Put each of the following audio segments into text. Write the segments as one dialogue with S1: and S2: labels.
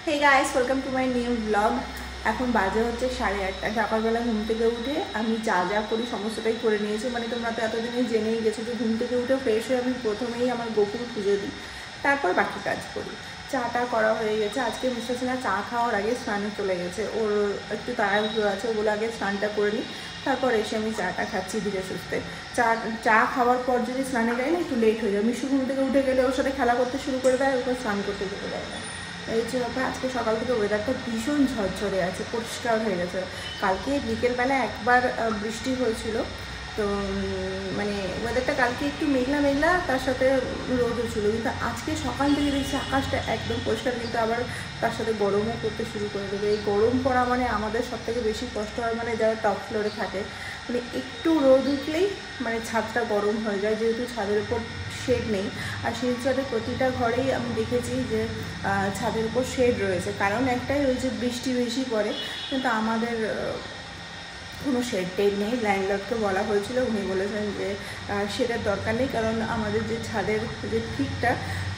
S1: Hey guys, welcome to my new vlog. এখন বাজে হচ্ছে 8:30। সকালবেলা ঘুম থেকে উঠে আমি যা যা করি সমস্তটাই করে নিয়েছি। মানে তোমরা তো এতদিনে জেনেই গেছো যে ঘুম থেকে উঠে ফ্রেশ হয়ে আমি প্রথমেই আমার গোকুল পুজো দিই, তারপর বাকি কাজ করি। চাটা করা হয়ে গেছে। আজকে মিস্টার চা খাওয়ার আগে স্নানে চলে গেছে, ওর একটু তাড়াহুড়ো আছে, ওগুলো আগে স্নানটা করে নিই, তারপর এসে আমি চাটা খাচ্ছি ধীরে সুস্থে। চা খাওয়ার পর যদি স্নানে যাই না একটু লেট হয়ে যায়। মিশু ঘুম থেকে উঠে গেলে ওর সাথে খেলা করতে শুরু করে দেয়, ওকে স্নান করতে যেতে দেয় না। এই হচ্ছে ব্যাপার। আজকে সকাল থেকে ওয়েদারটা ভীষণ ঝরঝরে আছে, পরিষ্কার হয়ে গেছে। কালকে বিকেলবেলা একবার বৃষ্টি হয়েছিল, তো মানে ওয়েদারটা কালকে একটু মেঘলা মেঘলা, তার সাথে রোদও ছিল, কিন্তু আজকে সকাল থেকে দেখছি আকাশটা একদম পরিষ্কার, কিন্তু আবার তার সাথে গরমও করতে শুরু করে দেবে। এই গরম পড়া মানে আমাদের সবথেকে বেশি কষ্ট হয় মানে যারা টপ ফ্লোরে থাকে, মানে একটু রোদ উঠলেই মানে ছাদটা গরম হয়ে যায়, যেহেতু ছাদের উপর শেড নেই। আর শিলচরের প্রতিটা ঘরেই আমি দেখেছি যে ছাদের উপর শেড রয়েছে, কারণ একটাই ওই যে বৃষ্টি বেশি পড়ে, কিন্তু আমাদের কোনো শেড টেড নেই। ল্যান্ডলর্ডকে বলা হয়েছিল, উনি বলেছেন যে শেডের দরকার নেই, কারণ আমাদের যে ছাদের যে ফিটটা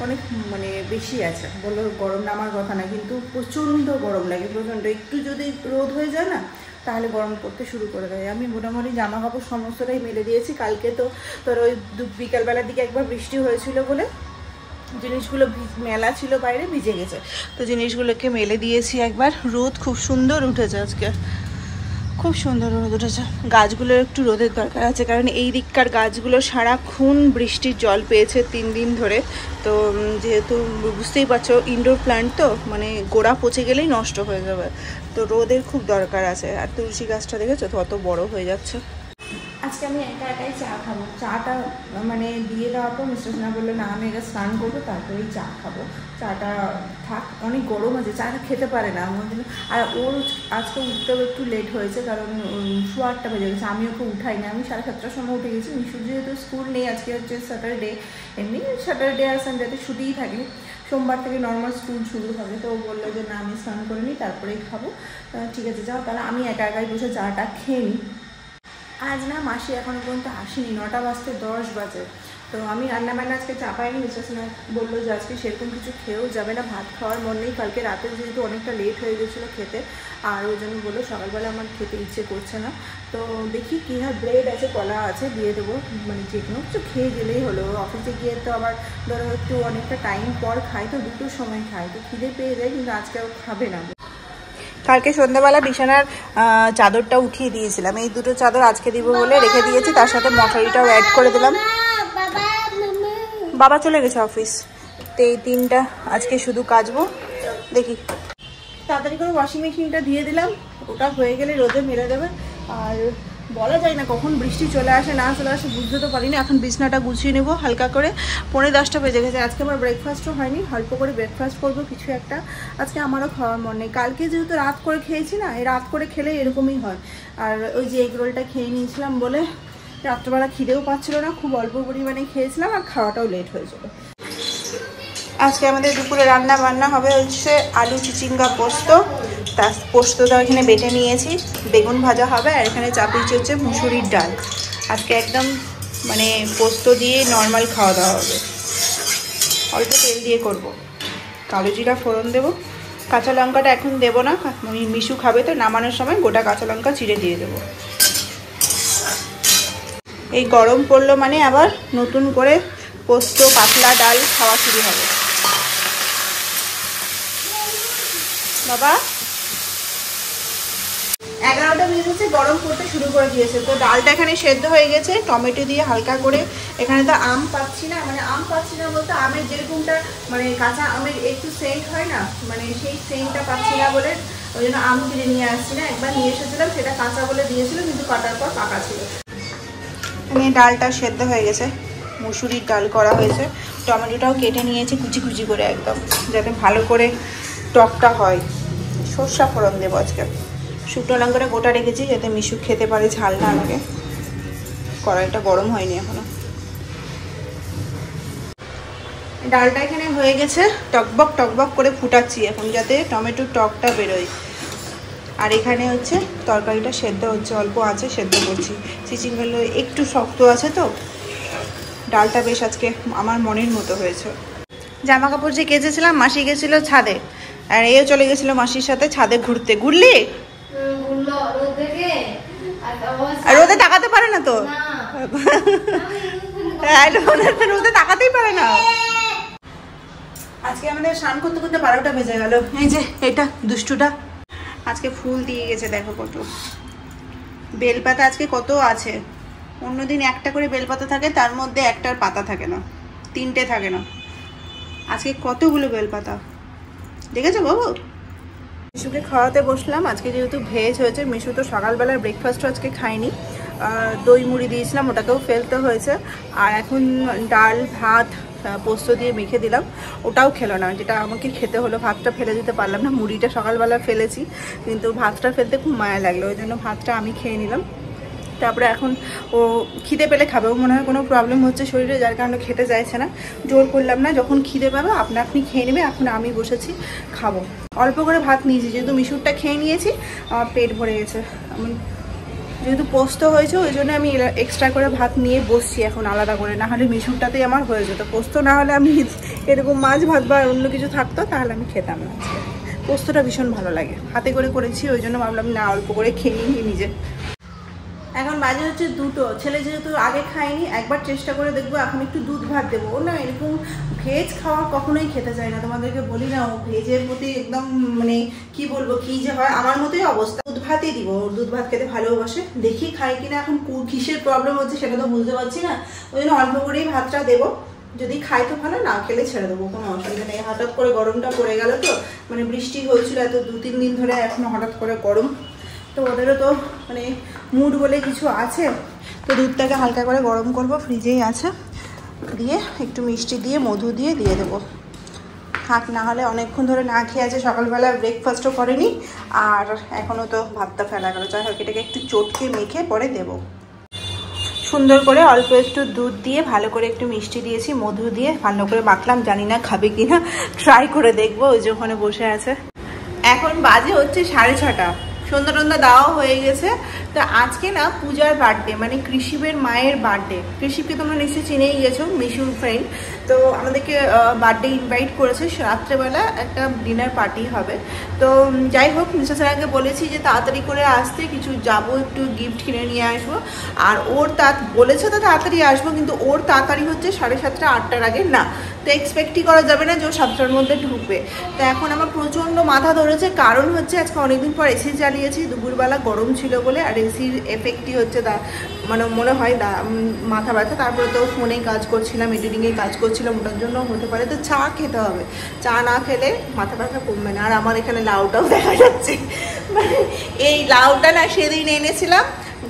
S1: অনেক মানে বেশি আছে। বললো গরম নামার কথা না, কিন্তু প্রচণ্ড গরম লাগে, প্রচণ্ড। একটু যদি রোদ হয়ে যায় না তাহলে গরম করতে শুরু করে দেয়। আমি মোটামুটি জামা কাপড় সমস্তটাই মেলে দিয়েছি। কালকে তো তোর ওই বিকালবেলার দিকে একবার বৃষ্টি হয়েছিল বলে জিনিসগুলো মেলা ছিল বাইরে, ভিজে গেছে, তো জিনিসগুলোকে মেলে দিয়েছি একবার। রোদ খুব সুন্দর উঠেছে আজকে, খুব সুন্দর রোদ উঠেছে। গাছগুলোর একটু রোদের দরকার আছে, কারণ এই দিককার গাছগুলো সারাক্ষণ বৃষ্টির জল পেয়েছে 3 দিন ধরে। তো যেহেতু বুঝতেই পারছো ইনডোর প্ল্যান্ট, তো মানে গোড়া পচে গেলেই নষ্ট হয়ে যাবে, তো রোদের খুব দরকার আছে। আর তুলসী গাছটা দেখেছো তো কত বড় হয়ে যাচ্ছে। আজকে আমি একাই চা খাবো। চাটা মানে দিয়ে দেওয়ার পর মিস্টার সিনহা বললো না আমি একা স্নান করবো তারপরেই চা খাবো, চাটা থাক, অনেক গরম আছে, চাটা খেতে পারে না আমার জন্য। আর ওর আজকে উঠতেও একটু লেট হয়েছে, কারণ 8:15 বেজে গেছে। আমি ওকে উঠাই না, আমি 7:30টার সময় উঠে গেছি। মিশুর যেহেতু স্কুল নেই, আজকে হচ্ছে স্যাটারডে, এমনি স্যাটারডে আর সানডেতে ছুটিই থাকে, সোমবার থেকে নর্মাল স্কুল শুরু হবে। তো ও বললো যে না আমি স্নান করে নিই তারপরেই খাবো। ঠিক আছে যাও, তাহলে আমি একাই বসে চাটা খেয়ে নিই। আজ না মাসি এখনো পর্যন্ত আসেনি, 9টা বাজতে 10 বাজে। তো আমি রান্নাবান্না আজকে চাপাইনি। মিস্টার সিনহা বললো যে আজকে সেরকম কিছু খেয়েও যাবে না, ভাত খাওয়ার মন নেই। কালকে রাতে যেহেতু অনেকটা লেট হয়ে গেছিলো খেতে, আর ওই জন্য বললো সকালবেলা আমার খেতে ইচ্ছে করছে না। তো দেখি কী হয়, ব্রেড আছে, কলা আছে, দিয়ে দেবো, মানে যে কোনো কিছু খেয়ে গেলেই হলো। অফিসে গিয়ে তো আবার ধরো একটু অনেকটা টাইম পর খাই, তো 2টোর সময় খাই, তো খিদে পেয়ে যায়, কিন্তু আজকে খাবে না। কালকে সন্ধ্যাবেলা বিছানার চাদরটা উঠিয়ে দিয়েছিলাম, এই 2টো চাদর আজকে দিব বলে রেখে দিয়েছি, তার সাথে মশারিটাও অ্যাড করে দিলাম। বাবা চলে গেছে অফিস, তো এই 3টা আজকে শুধু কাচবো। দেখি তাড়াতাড়ি করে ওয়াশিং মেশিনটা দিয়ে দিলাম, ওটা হয়ে গেলে রোদে মেলে দেবে। আর বলা যায় না কখন বৃষ্টি চলে আসে না চলে আসে, বুঝতে তো পারি না। এখন বিছনাটা গুছিয়ে নেবো হালকা করে, 9:45 বেজে গেছে। আজকে আমার ব্রেকফাস্টও হয়নি, অল্প করে ব্রেকফাস্ট করবো কিছু একটা। আজকে আমারও খাওয়ার মন নেই, কালকে যেহেতু রাত করে খেয়েছি না, এই রাত করে খেলে এরকমই হয়। আর ওই যে এগ রোলটা খেয়ে নিয়েছিলাম বলে রাত্রবেলা খিদেও পাচ্ছিল না, খুব অল্প পরিমাণে খেয়েছিলাম, আর খাওয়াটাও লেট হয়েছিল। আজকে আমাদের দুপুরে রান্না বান্না হবে হচ্ছে আলু চিচিঙ্গা পোস্ত, তার পোস্তটা এখানে বেটে নিয়েছি, বেগুন ভাজা হবে, আর এখানে চাপিয়েছি হচ্ছে মুসুরির ডাল। আজকে একদম মানে পোস্ত দিয়ে নর্মাল খাওয়া দাওয়া হবে, অল্প তেল দিয়ে করব। কালো জিরা ফোড়ন দেবো, কাঁচা লঙ্কাটা এখন দেবো না, মিশু খাবে, তো নামানোর সময় গোটা কাঁচা লঙ্কা চিড়ে দিয়ে দেবো। এই গরম পড়লো মানে আবার নতুন করে পোস্ত পাতলা ডাল খাওয়া শুরু হবে। বাবা 11টা বেজেছে, গরম করতে শুরু করে দিয়েছে। তো ডালটা এখানে সেদ্ধ হয়ে গেছে, টমেটো দিয়ে হালকা করে। এখানে তো আম পাচ্ছি না, মানে আম পাচ্ছি না বলতে আমের যেরকমটা মানে কাঁচা আমের একটু সেন্ট হয় না, মানে সেই সেন্টটা পাচ্ছি না বলে ওই জন্য আম কিনে নিয়ে আসছি না। একবার নিয়ে এসেছিলাম, সেটা কাঁচা বলে দিয়েছিল, কিন্তু কাটার পর পাকা ছিল। ডালটা সেদ্ধ হয়ে গেছে, মুসুরির ডাল করা হয়েছে। টমেটোটাও কেটে নিয়েছি কুচি কুচি করে একদম, যাতে ভালো করে টকটা হয়। সর্ষা ফোড়ন দেবো আজকে, শুকনো লঙ্কাটা গোটা রেখেছি যাতে মিশু খেতে পারে, ঝাল না লাগে। কড়াইটা গরম হয়নি এখনো। ডালটা এখানে হয়ে গেছে, টকবক টকবক করে ফুটাচ্ছি এখন, যাতে টমেটোর টকটা বেরোয়। আর এখানে হচ্ছে তরকারিটা সেদ্ধ হচ্ছে, অল্প আছে সেদ্ধ করছি। চিচিঙ্গাগুলো একটু শক্ত আছে, তো ডালটা বেশ আজকে আমার মনের মতো হয়েছে। জামা কাপড় যে কেচেছিলাম, মাসি গেছিলো ছাদে, আর এও চলে গেছিল মাসির সাথে ছাদে ঘুরতে। ঘুরলি? আর রোদে তাকাতে পারে না তো, রোদে তাকাতেই পারে না। আজকে আমাদের স্নান করতে করতে 12টা বেজে গেল। এই যে এটা দুষ্টুটা আজকে ফুল দিয়ে গেছে, দেখো কত বেলপাতা আজকে কত আছে। অন্যদিন একটা করে বেলপাতা থাকে, তার মধ্যে একটার পাতা থাকে না, 3টে থাকে না। আজকে কতগুলো বেলপাতা দেখেছো বাবু। মিশুকে খাওয়াতে বসলাম। আজকে যেহেতু ভেজ হয়েছে, মিশু তো সকালবেলার ব্রেকফাস্টও আজকে খাইনি, দই মুড়ি দিয়েছিলাম, ওটাকেও ফেলতে হয়েছে। আর এখন ডাল ভাত পোস্ত দিয়ে মেখে দিলাম, ওটাও খেলো না, যেটা আমাকে খেতে হলো। ভাতটা ফেলে দিতে পারলাম না, মুড়িটা সকালবেলা ফেলেছি, কিন্তু ভাতটা ফেলতে খুব মায়া লাগলো, ওই জন্য ভাতটা আমি খেয়ে নিলাম। তারপরে এখন ও খিদে পেলে খাবে, ও মনে হয় কোনো প্রবলেম হচ্ছে শরীরে, যার কারণে খেতে চাইছে না। জোর করলাম না, যখন খিদে পাবে আপনি খেয়ে নেবে। এখন আমি বসেছি খাবো, অল্প করে ভাত নিয়েছি, যেহেতু মিশুরটা খেয়ে নিয়েছি, আমার পেট ভরে গেছে। আমি যেহেতু পোস্ত হয়েছে ওই জন্য আমি এক্সট্রা করে ভাত নিয়ে বসছি এখন আলাদা করে, না হলে মিশুরটাতেই আমার হয়ে যেত। পোস্ত না হলে আমি এরকম মাছ ভাত বা অন্য কিছু থাকতো তাহলে আমি খেতাম না। পোস্তটা ভীষণ ভালো লাগে, হাতে করে করেছি, ওই জন্য ভাবলাম না অল্প করে খেয়ে নিই নিজে। এখন বাজে হচ্ছে 2টো। ছেলে যেহেতু আগে খায়নি, একবার চেষ্টা করে দেখবো, এখন একটু দুধ ভাত দেবো। ও না এরকম ভেজ খাওয়া কখনোই খেতে চায় না, তোমাদেরকে বলি না, ও ভেজের প্রতি একদম মানে কি বলবো, কি যে হয় আমার মতোই অবস্থা। দুধ ভাতই দিব, দুধ ভাত খেতে ভালোবাসে, দেখি খাই কিনা। এখন কিসের প্রবলেম হচ্ছে সেটা তো বুঝতে পারছি না, ওই জন্য অল্প করেই ভাতটা দেবো। যদি খাই তো ভালো, না খেলে ছেড়ে দেবো, কোনো অসুবিধা নেই। হঠাৎ করে গরমটা পড়ে গেল তো, মানে বৃষ্টি হয়েছিল এত 2-3 দিন ধরে, এখনো হঠাৎ করে গরম, তো ওদেরও তো মানে মুড বলে কিছু আছে। তো দুধটাকে হালকা করে গরম করব, ফ্রিজেই আছে, দিয়ে একটু মিষ্টি দিয়ে মধু দিয়ে দেবো। থাক, না হলে অনেকক্ষণ ধরে না খেয়ে আছে, সকালবেলা ব্রেকফাস্টও করেনি, আর এখনও তো ভাতটা ফেলা গেল। যাই হোক, এটাকে একটু চটকে মেখে পরে দেবো সুন্দর করে। অল্প একটু দুধ দিয়ে ভালো করে একটু মিষ্টি দিয়েছি, মধু দিয়ে ভালো করে মাখলাম। জানি না খাবে কিনা, ট্রাই করে দেখবো। ওই যে ওখানে বসে আছে। এখন বাজে হচ্ছে 6:30, সন্ধ্যা টন্ধা দেওয়া হয়ে গেছে। তো আজকে না পূজার বার্থডে, মানে কৃষিবের মায়ের বার্থডে। কৃষিবকে তোমরা নিশ্চয়ই চিনেই গেছো, মিশুর ফ্রেন্ড। তো আমাদেরকে বার্থডে ইনভাইট করেছে, রাত্রেবেলা একটা ডিনার পার্টি হবে। তো যাই হোক, মিস্টার স্যারকে বলেছি যে তাড়াতাড়ি করে আসতে, কিছু যাবো, একটু গিফট কিনে নিয়ে আসবো। আর ওর বলেছে তো তাড়াতাড়ি আসবো, কিন্তু ওর তাড়াতাড়ি হচ্ছে 7:30 8টার আগে না। তো এক্সপেক্টই করা যাবে না যে ও 7টার মধ্যে ঢুকবে। তো এখন আমার প্রচণ্ড মাথা ধরেছে, কারণ হচ্ছে আজকে অনেকদিন পর এসি চালিয়েছি, দুপুরবেলা গরম ছিল বলে, আর এসির এফেক্টই হচ্ছে মানে মনে হয় মাথা ব্যথা। তারপরে তো ফোনে কাজ করছিলাম, এডিটিংয়ে কাজ করছিলাম, ওটার জন্য হতে পারে। তো চা খেতে হবে, চা না খেলে মাথা ব্যথা কমবে না। আর আমার এখানে লাউটাও দেখা যাচ্ছে, মানে এই লাউটা না সেদিন এনেছিলাম,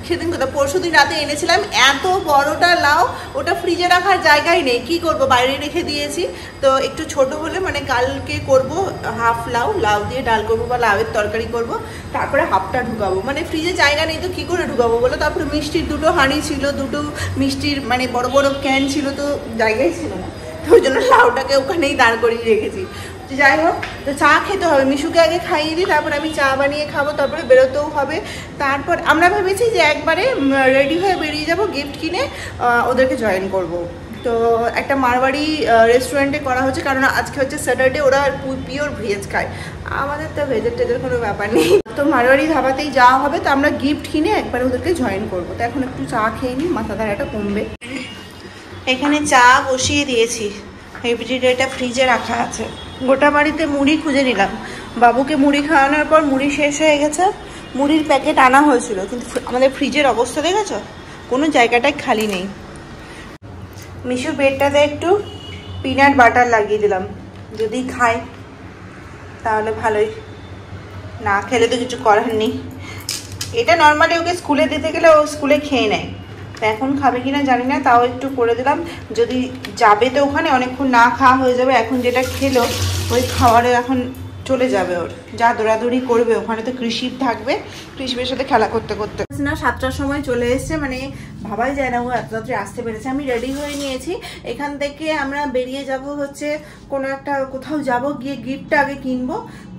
S1: সেদিন কোথাও পরশুদিন রাতে এনেছিলাম, এত বড়টা লাউ, ওটা ফ্রিজে রাখার জায়গায় নেই, কি করব, বাইরে রেখে দিয়েছি। তো একটু ছোট হলে মানে কালকে করব হাফ লাউ দিয়ে ডাল করব বা লাউয়ের তরকারি করব, তারপরে হাফটা ঢুকাবো। মানে ফ্রিজে জায়গা নেই তো কি করে ঢুকাবো বলো। তারপরে মিষ্টির 2টো হাঁড়ি ছিল, 2টো মিষ্টির মানে বড় বড় ক্যান ছিল, তো জায়গাই ছিল না, তো ওই জন্য লাউটাকে ওখানেই দাঁড় করিয়ে রেখেছি। যাই হোক, তো চা খেতে হবে, মিশুকে আগে খাইয়ে দিই, তারপর আমি চা বানিয়ে খাবো, তারপরে বেরোতেও হবে। তারপর আমরা ভেবেছি যে একবারে রেডি হয়ে বেরিয়ে যাব, গিফট কিনে ওদেরকে জয়েন করব। তো একটা মারবাড়ি রেস্টুরেন্টে করা হচ্ছে, কারণ আজকে হচ্ছে স্যাটারডে, ওরা পিওর ভেজ খায়, আমাদের তো ভেজের টেজের কোনো ব্যাপার নেই। তো মারবাড়ি ধাবাতেই যাওয়া হবে, তো আমরা গিফট কিনে একবারে ওদেরকে জয়েন করবো। তো এখন একটু চা খেয়ে নিই, মাথা ধারাটা কমবে। এখানে চা বসিয়ে দিয়েছি, এটা ফ্রিজে রাখা আছে। গোটা বাড়িতে মুড়ি খুঁজে নিলাম, বাবুকে মুড়ি খাওয়ানোর পর মুড়ি শেষ হয়ে গেছে। মুড়ির প্যাকেট আনা হয়েছিল, কিন্তু আমাদের ফ্রিজের অবস্থা দেখেছ, কোনো জায়গাটাই খালি নেই। মিশুর বেডটাতে একটু পিনাট বাটার লাগিয়ে দিলাম, যদি খায় তাহলে ভালোই, না খেলে তো কিছু করার নেই। এটা নর্মালি ওকে স্কুলে দিতে গেলে ও স্কুলে খেয়ে নেয়, এখন খাবে কিনা জানি না, তাও একটু করে দিলাম। যদি যাবে তো ওখানে অনেকক্ষণ না খাওয়া হয়ে যাবে, এখন যেটা খেলো ওই খাওয়ারে এখন চলে যাবে, ওর যা দৌড়াদৌড়ি করবে, ওখানে তো কৃষিব থাকবে, কৃষিবের সাথে খেলা করতে করতে না 7টার সময় চলে এসছে, মানে ভাবাই যায় না ও এত রাত্রে আসতে পেরেছে। আমি রেডি হয়ে নিয়েছি, এখান থেকে আমরা বেরিয়ে যাব হচ্ছে কোনো একটা কোথাও যাব, গিয়ে গিফটটা আগে কিনবো,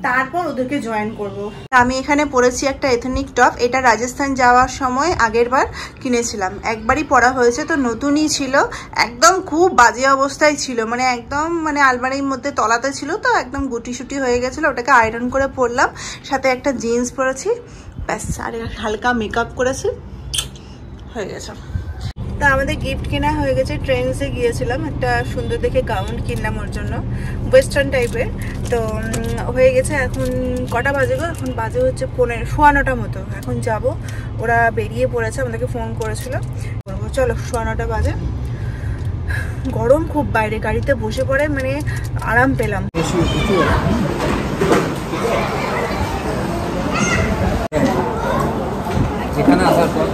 S1: তারপর ওদেরকে জয়েন করব। আমি এখানে পরেছি একটা এথনিক টপ, এটা রাজস্থান যাওয়ার সময় আগের বার কিনেছিলাম, একবারই পরা হয়েছে, তো নতুনই ছিল, একদম খুব বাজে অবস্থায় ছিল, মানে একদম মানে আলমারির মধ্যে তলাতে ছিল, তো একদম গুটি সুটি হয়ে গেছিলো, ওটাকে আয়রন করে পরলাম, সাথে একটা জিন্স পরেছি, ব্যাস, আর হালকা মেকআপ করেছি, হয়ে গেছে। তা আমাদের গিফট কেনা হয়ে গেছে, ট্রেন্ডসে গিয়েছিলাম, একটা সুন্দর দেখে গাউন কিনলাম ওর জন্য, ওয়েস্টার্ন টাইপের, তো হয়ে গেছে। এখন কটা বাজে গো? এখন বাজে হচ্ছে 9:15 মতো, এখন যাব, ওরা বেরিয়ে পড়েছে, আমাদেরকে ফোন করেছিল, চলো 9:15 বাজে। গরম খুব বাইরে, গাড়িতে বসে পড়ে মানে আরাম পেলাম।
S2: এখানে আসার পর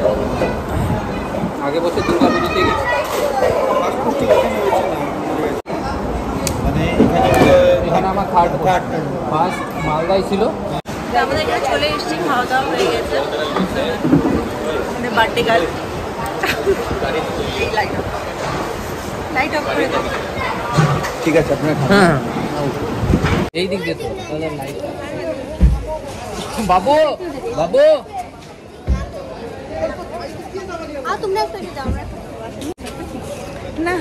S2: আগে বছর দুর্গা পুজোতে গেছি, এখানে আমার ফার্স্ট মালদাই ছিল।
S1: আমাদের এখানে চলে এসেছি, খাওয়া দাওয়া হয়ে গেছে, বার্থডে গার্ল লাইট অফ করে দাও।
S2: ঠিক আছে, আপনার হ্যাঁ এই দিক দিয়ে তো লাইট। বাবু বাবু
S1: না,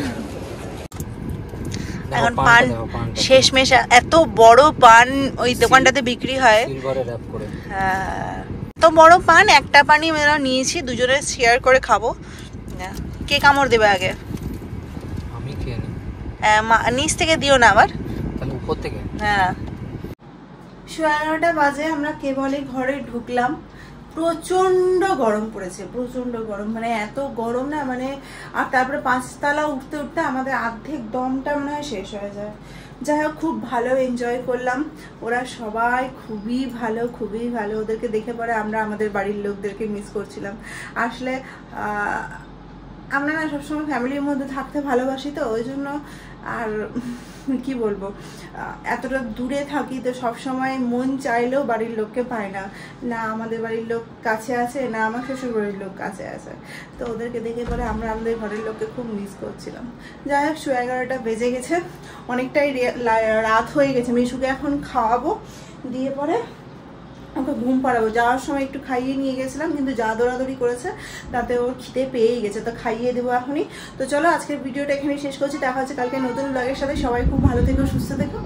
S1: এখন পান শেষমেশ, এত বড় পান ওই দোকানটাতে বিক্রি হয়, হ্যাঁ, তো বড় পান, একটা পানই আমরা নিয়েছি, দুজনে শেয়ার করে খাবো। কে কামড় দেবে আগে?
S2: আমি খেয়ে নিই।
S1: নিচ থেকে দিও না আবার,
S2: তাহলে উপর থেকে।
S1: হ্যাঁ, 11:30 বাজে, আমরা কেবলই ঘরে ঢুকলাম, প্রচন্ড গরম পড়েছে, প্রচন্ড গরম, মানে এত গরম না, মানে আর তারপরে 5 তলা উঠতে উঠতে আমাদের অর্ধেক দমটা মনে হয় শেষ হয়ে যায়। যাই হোক, খুব ভালো এনজয় করলাম, ওরা সবাই খুবই ভালো, খুবই ভালো, ওদেরকে দেখে পরে আমরা আমাদের বাড়ির লোকদেরকে মিস করছিলাম। আসলে আমরা না সবসময় ফ্যামিলির মধ্যে থাকতে ভালোবাসি, তো ওই জন্য, আর কি বলবো, এতটা দূরে থাকি, তো সবসময় মন চাইলেও বাড়ির লোককে পায় না, না আমাদের বাড়ির লোক কাছে আছে, না আমার শ্বশুর বাড়ির লোক কাছে আছে, তো ওদেরকে দেখে পরে আমরা আমাদের ঘরের লোককে খুব মিস করছিলাম। যাই হোক, 11:30 বেজে গেছে, অনেকটাই রাত হয়ে গেছে, মিশুকে এখন খাওয়াবো, দিয়ে পরে ওকে ঘুম পাড়াবো। যাওয়ার সময় একটু খাইয়ে নিয়ে গেছিলাম, কিন্তু যা দৌড়াদৌড়ি করেছে তাতে ওর খিদে পেয়েই গেছে, তো খাইয়ে দেবো এখনই। তো চলো, আজকের ভিডিওটা এখানে শেষ করছি, দেখা হচ্ছে কালকে নতুন ব্লগের সাথে। সবাই খুব ভালো থেকো, সুস্থ থেকো।